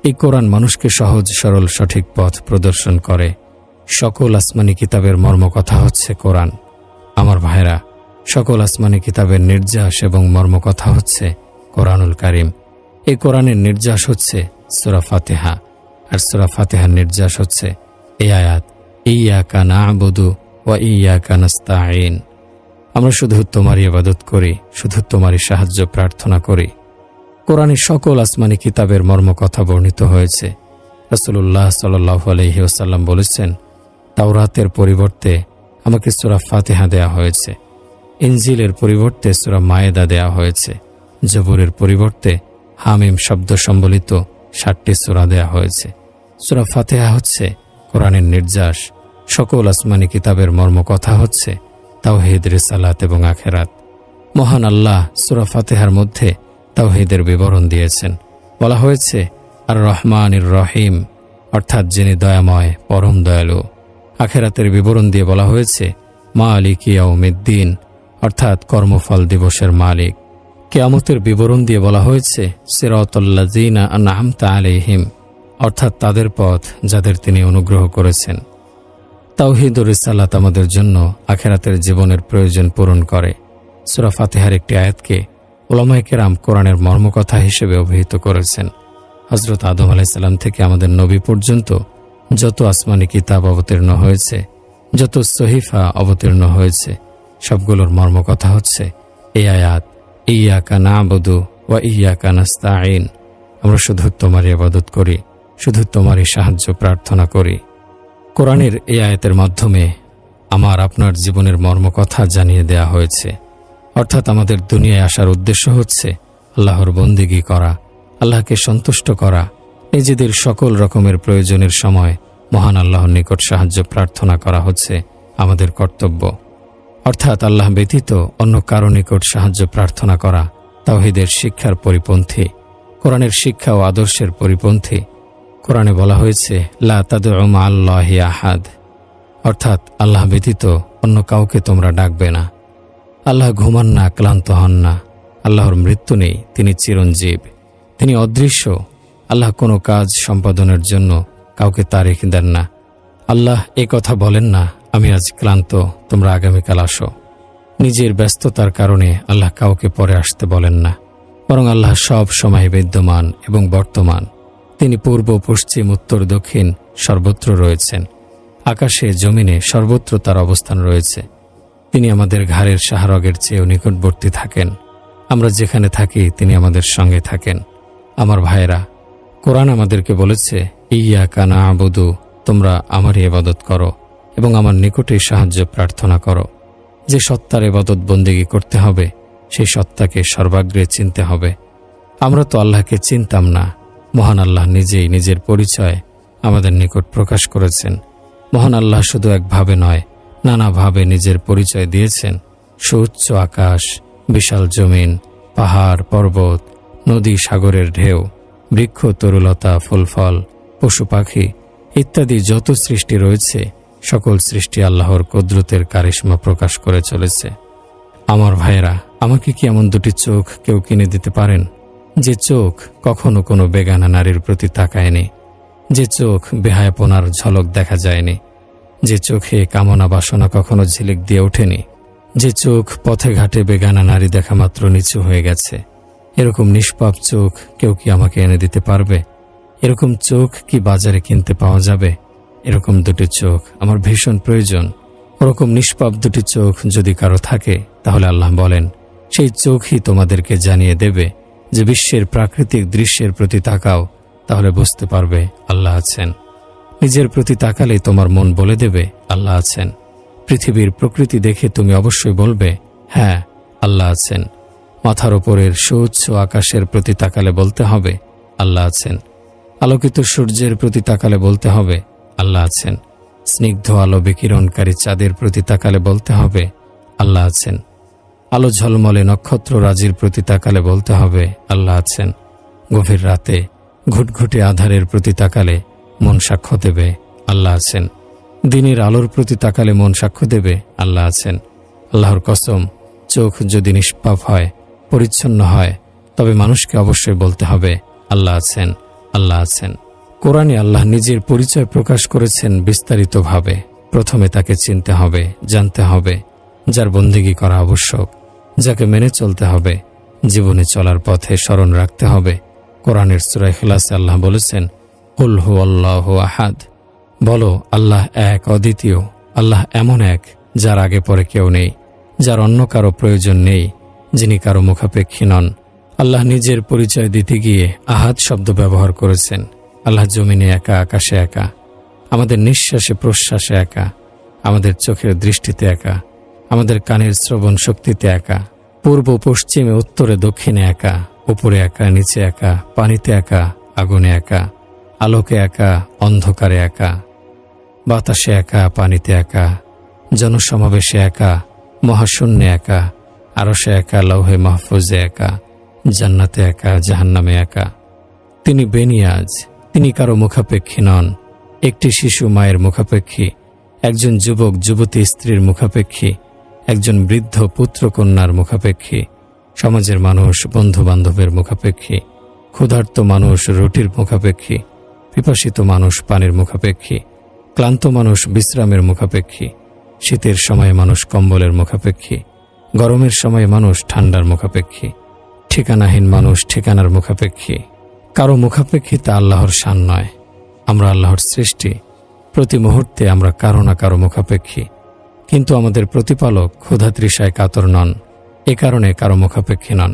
এই কোরআন মানুষকে সহজ সরল সঠিক পথ প্রদর্শন করে। সকল আসমানি কিতাবের মর্মকথা হচ্ছে কোরআন। আমার ভাইরা, সকল আসমানি কিতাবের নির্যাস এবং মর্মকথা হচ্ছে কোরআনুল কারীম। এই কোরআনের নির্যাস হচ্ছে সূরা ফাতিহা, আর সূরা ফাতিহার নির্যাস হচ্ছে এই আয়াত, ইয়্যাকা না'বুদু ওয়া ইয়্যাকা নাস্তাঈন। আমরা শুধু তোমারই ইবাদত করি, শুধু তোমারই সাহায্য প্রার্থনা করি। কোরআনে সকল আসমানি কিতাবের মর্মকথা বর্ণিত হয়েছে। রাসূলুল্লাহ সাল্লাল্লাহু আলাইহি ওয়াসাল্লাম বলেছেন, তাওরাতের পরিবর্তে আমাকে সূরা ফাতিহা দেয়া হয়েছে, ইনজিলের পরিবর্তে সূরা মায়েদা দেয়া হয়েছে, জবুরের পরিবর্তে হামিম শব্দ সম্বলিত 7টি সূরা দেয়া হয়েছে। সূরা ফাতিহা হচ্ছে কোরআনের নির্যাস। সকল আসমানি কিতাবের মর্মকথা হচ্ছে তাওহীদ, রিসালাত এবং আখিরাত। মহান আল্লাহ সূরা ফাতিহার মধ্যে তাওহীদের বিবরণ দিয়েছেন। বলা হয়েছে আর রহমানির রহিম, অর্থাৎ যিনি দয়াময়, পরম দয়ালু। আখিরাতের বিবরণ দিয়ে বলা হয়েছে মালিক ইয়াউমিদ্দিন, অর্থাৎ কর্মফল দিবসের মালিক। কিয়ামতের বিবরণ দিয়ে বলা হয়েছে সিরাতাল্লাযীনা আন'আমতা আলাইহিম, অর্থাৎ তাদের পথ যাদের তিনি অনুগ্রহ করেছেন। তাওহীদ ও রিসালাত আমাদের জন্য আখিরাতের জীবনের প্রয়োজন পূরণ করে। সূরা ফাতিহার একটি আয়াতকে উলামায়ে কেরাম কোরআনের মর্মকথা হিসেবে অভিহিত করেছেন। হযরত আদম আলাইহিস সালাম থেকে আমাদের নবী পর্যন্ত যত আসমানি কিতাব অবতীর্ণ হয়েছে, যত সহিফা অবতীর্ণ হয়েছে, সবগুলোর মর্মকথা হচ্ছে এই আয়াত, ইয়্যাকা না'বুদু ওয়া ইয়্যাকা নাস্তাঈন। আমরা শুধু তোমারই ইবাদত করি, শুধু তোমারই সাহায্য প্রার্থনা করি। কোরআনের এই আয়াতের মাধ্যমে আমার আপনার জীবনের মর্মকথা জানিয়ে দেয়া হয়েছে। অর্থাৎ আমাদের দুনিয়ায় আসার উদ্দেশ্য হচ্ছে আল্লাহর বন্দেগী করা, আল্লাহকে সন্তুষ্ট করা, নিজেদের সকল রকমের প্রয়োজনের সময় মহান আল্লাহর নিকট সাহায্য প্রার্থনা করা হচ্ছে আমাদের কর্তব্য। অর্থাৎ আল্লাহ ব্যতীত অন্য কারো নিকট সাহায্য প্রার্থনা করা তাওহীদের শিক্ষার পরিপন্থী, কোরআনের শিক্ষা ও আদর্শের পরিপন্থী। কোরআনে বলা হয়েছে লা তাদউ মা'আল্লাহি আহাদ, অর্থাৎ আল্লাহ ব্যতীত অন্য কাউকে তোমরা ডাকবে না। আল্লাহ ঘুমান না, ক্লান্ত হন না, আল্লাহর মৃত্যু নেই, তিনি চিরঞ্জীব, তিনি অদৃশ্য। আল্লাহ কোনো কাজ সম্পাদনের জন্য কাউকে তারিখ দেন না। আল্লাহ এ কথা বলেন না, আমি আজ ক্লান্ত, তোমরা আগামীকাল আসো। নিজের ব্যস্ততার কারণে আল্লাহ কাউকে পরে আসতে বলেন না, বরং আল্লাহ সব সময় বিদ্যমান এবং বর্তমান। তিনি পূর্ব, পশ্চিম, উত্তর, দক্ষিণ সর্বত্র রয়েছেন। আকাশে, জমিনে সর্বত্র তার অবস্থান রয়েছে। তিনি আমাদের ঘাড়ের শাহরগের চেয়েও নিকটবর্তী থাকেন। আমরা যেখানে থাকি তিনি আমাদের সঙ্গে থাকেন। আমার ভাইয়েরা, কোরআন আমাদেরকে বলেছে ইয়্যাকা না'বুদু, তোমরা আমারই ইবাদত করো এবং আমার নিকটেই সাহায্য প্রার্থনা করো। যে সত্তার ইবাদত বন্দেগী করতে হবে, সেই সত্তাকে সর্বাগ্রে চিনতে হবে। আমরা তো আল্লাহকে চিনতাম না। মহান আল্লাহ নিজেই নিজের পরিচয় আমাদের নিকট প্রকাশ করেছেন। মহান আল্লাহ শুধু একভাবে নয়, নানাভাবে নিজের পরিচয় দিয়েছেন। সুউচ্চ আকাশ, বিশাল জমিন, পাহাড় পর্বত, নদী সাগরের ঢেউ, বৃক্ষ তরুলতা, ফুলফল, পশু পাখি ইত্যাদি যত সৃষ্টি রয়েছে, সকল সৃষ্টি আল্লাহর কুদরতের কারিশমা প্রকাশ করে চলেছে। আমার ভাইয়েরা, আমাকে কি এমন দুটি চোখ কেউ কিনে দিতে পারেন? যে চোখ কখনো কোনো বেগানা নারীর প্রতি তাকায়নি, যে চোখ বেহায়াপনার ঝলক দেখা যায়নি, যে চোখে কামনা বাসনা কখনো ঝিলিক দিয়ে ওঠেনি, যে চোখ পথে ঘাটে বেগানা নারী দেখা মাত্র নিচু হয়ে গেছে। এরকম নিষ্পাপ চোখ কেউ কি আমাকে এনে দিতে পারবে? এরকম চোখ কি বাজারে কিনতে পাওয়া যাবে? এরকম দুটি চোখ আমার ভীষণ প্রয়োজন। ওরকম নিষ্পাপ দুটি চোখ যদি কারো থাকে, তাহলে আল্লাহ বলেন, সেই চোখই তোমাদেরকে জানিয়ে দেবে যে বিশ্বের প্রাকৃতিক দৃশ্যের প্রতি তাকাও, তাহলে বুঝতে পারবে আল্লাহ আছেন। নিজের প্রতি তাকালেই তোমার মন বলে দেবে আল্লাহ আছেন। পৃথিবীর প্রকৃতি দেখে তুমি অবশ্যই বলবে, হ্যাঁ, আল্লাহ আছেন। মাথার ওপরের সুউচ্চ আকাশের প্রতি তাকালে বলতে হবে আল্লাহ আছেন। আলোকিত সূর্যের প্রতি তাকালে বলতে হবে আল্লাহ আছেন। স্নিগ্ধ আলো বিকিরণকারী চাঁদের প্রতি তাকালে বলতে হবে আল্লাহ আছেন। আলো ঝলমলে নক্ষত্র রাজির প্রতি তাকালে বলতে হবে আল্লাহ আছেন। গভীর রাতে ঘুটঘুটে আধারের প্রতি তাকালে মন সাক্ষ্য দেবে আল্লাহ আছেন। দিনের আলোর প্রতি তাকালে মন সাক্ষ্য দেবে আল্লাহ আছেন। আল্লাহর কসম, চোখ যদি নিষ্পাপ হয়, পরিচ্ছন্ন হয়, তবে মানুষকে অবশ্যই বলতে হবে আল্লাহ আছেন, আল্লাহ আছেন। কোরআনে আল্লাহ নিজের পরিচয় প্রকাশ করেছেন বিস্তারিতভাবে। প্রথমে তাকে চিনতে হবে, জানতে হবে, যার বন্দেগী করা আবশ্যক, যাকে মেনে চলতে হবে, জীবনে চলার পথে স্মরণ রাখতে হবে। কোরআনের সূরা ইখলাসে আল্লাহ বলেছেন, কুল হুয়াল্লাহু আহাদ, বলো আল্লাহ এক, অদ্বিতীয়। আল্লাহ এমন এক, যার আগে পরে কেউ নেই, যার অন্য কারো প্রয়োজন নেই, যিনি কারো মুখাপেক্ষী নন। আল্লাহ নিজের পরিচয় দিতে গিয়ে আহাদ শব্দ ব্যবহার করেছেন। আল্লাহ জমিনে একা, আকাশে একা, আমাদের নিঃশ্বাসে প্রশ্বাসে একা, আমাদের চোখের দৃষ্টিতে একা, আমাদের কানের শ্রবণ শক্তিতে একা, পূর্ব পশ্চিমে উত্তরে দক্ষিণে একা, উপরে একা, নিচে একা, পানিতে একা, আগুনে একা, আলোকে একা, অন্ধকারে একা, বাতাসে একা, পানিতে একা, জনসমাবেশে একা, মহাশূন্যে একা, আরশে একা, লৌহে মাহফুজে একা, জান্নাতে একা, জাহান্নামে একা। তিনি বেনিয়াজ, তিনি কারো মুখাপেক্ষী নন। একটি শিশু মায়ের মুখাপেক্ষী, একজন যুবক যুবতী স্ত্রীর মুখাপেক্ষী, একজন বৃদ্ধ পুত্র কন্যার মুখাপেক্ষী, সমাজের মানুষ বন্ধু বান্ধবের মুখাপেক্ষী, ক্ষুধার্ত মানুষ রুটির মুখাপেক্ষী, পিপাসিত মানুষ পানির মুখাপেক্ষী, ক্লান্ত মানুষ বিশ্রামের মুখাপেক্ষী, শীতের সময়ে মানুষ কম্বলের মুখাপেক্ষী, গরমের সময়ে মানুষ ঠান্ডার মুখাপেক্ষী, ঠিকানাহীন মানুষ ঠিকানার মুখাপেক্ষী। কারো মুখাপেক্ষিতা আল্লাহর শান নয়। আমরা আল্লাহর সৃষ্টি, প্রতি মুহূর্তে আমরা কারো না কারো মুখাপেক্ষী। কিন্তু আমাদের প্রতিপালক ক্ষুধা তৃষায় কাতর নন, এ কারণে কারো মুখাপেক্ষী নন।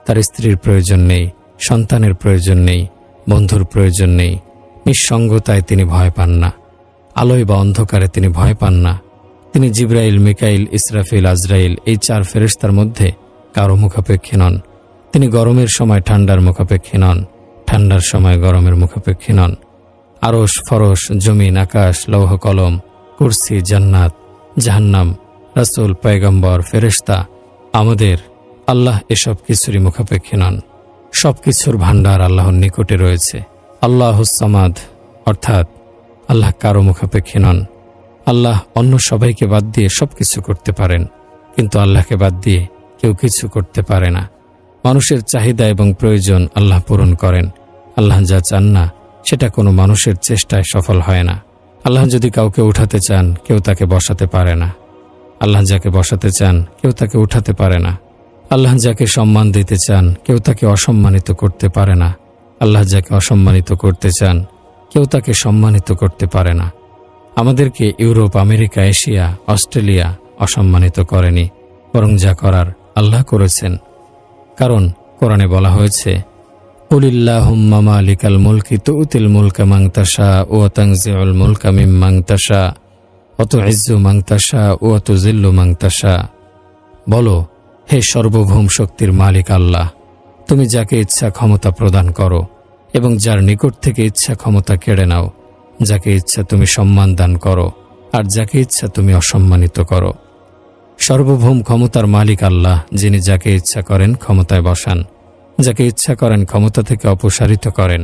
তার স্ত্রীর প্রয়োজন নেই, সন্তানের প্রয়োজন নেই, বন্ধুর প্রয়োজন নেই। নিঃসঙ্গতায় তিনি ভয় পান না, আলোয় বা অন্ধকারে তিনি ভয় পান না। তিনি জিবরাইল, মিকাইল, ইসরাফিল, আজরাইল এই 4 ফেরেশতার মধ্যে কারো মুখাপেক্ষী নন। তিনি গরমের সময় ঠান্ডার মুখাপেক্ষী নন, ঠান্ডার সময় গরমের মুখাপেক্ষী নন। আরশ, ফরশ, জমিন, আকাশ, লৌহ কলম, কুরসি, জান্নাত, জাহান্নাম, রাসূল, পয়গম্বর, ফেরেশতা, আমাদের আল্লাহ এসব কিছুরই মুখাপেক্ষী নন। সব কিছুর ভাণ্ডার আল্লাহর নিকটে রয়েছে। আল্লাহুস সামাদ, অর্থাৎ আল্লাহ কারো মুখাপেক্ষী নন। আল্লাহ অন্য সবাইকে বাদ দিয়ে সবকিছু করতে পারেন, কিন্তু আল্লাহকে বাদ দিয়ে কেউ কিছু করতে পারে না। মানুষের চাহিদা এবং প্রয়োজন আল্লাহ পূরণ করেন। আল্লাহ যা চান না, সেটা কোনো মানুষের চেষ্টায় সফল হয় না। আল্লাহ যদি কাউকে উঠাতে চান, কেউ তাকে বসাতে পারে না। আল্লাহ যাকে বসাতে চান, কেউ তাকে উঠাতে পারে না। আল্লাহ যাকে সম্মান দিতে চান, কেউ তাকে অসম্মানিত করতে পারে না। আল্লাহ যাকে অসম্মানিত করতে চান, কেউ তাকে সম্মানিত করতে পারে না। আমাদেরকে ইউরোপ, আমেরিকা, এশিয়া, অস্ট্রেলিয়া অসম্মানিত করেনি, বরং যা করার আল্লাহ করেছেন। কারণ কোরআনে বলা হয়েছে, কুলিল্লাহুম্মা মালিকাল মুলকি তুতিল মুলকা মান তাশা ওয়া তানজিউল মুলকা মিম্মান তাশা ওয়া তুইজ্জু মান তাশা ওয়া তুযিল্লু মান তাশা। বলো, হে সর্বভৌম শক্তির মালিক আল্লাহ, তুমি যাকে ইচ্ছা ক্ষমতা প্রদান করো এবং যার নিকট থেকে ইচ্ছা ক্ষমতা কেড়ে নাও। যাকে ইচ্ছা তুমি সম্মান দান করো আর যাকে ইচ্ছা তুমি অসম্মানিত করো। সর্বভৌম ক্ষমতার মালিক আল্লাহ, যিনি যাকে ইচ্ছা করেন ক্ষমতায় বসান, যাকে ইচ্ছা করেন ক্ষমতা থেকে অপসারিত করেন।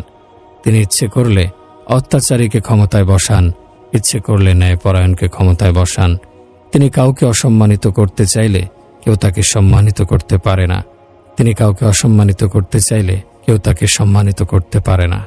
তিনি ইচ্ছে করলে অত্যাচারীকে ক্ষমতায় বসান, ইচ্ছে করলে ন্যায়পরায়ণকে ক্ষমতায় বসান। তিনি কাউকে অসম্মানিত করতে চাইলে কেউ তাকে সম্মানিত করতে পারে না। তিনি কাউকে অসম্মানিত করতে চাইলে কেউ তাকে সম্মানিত করতে পারে না।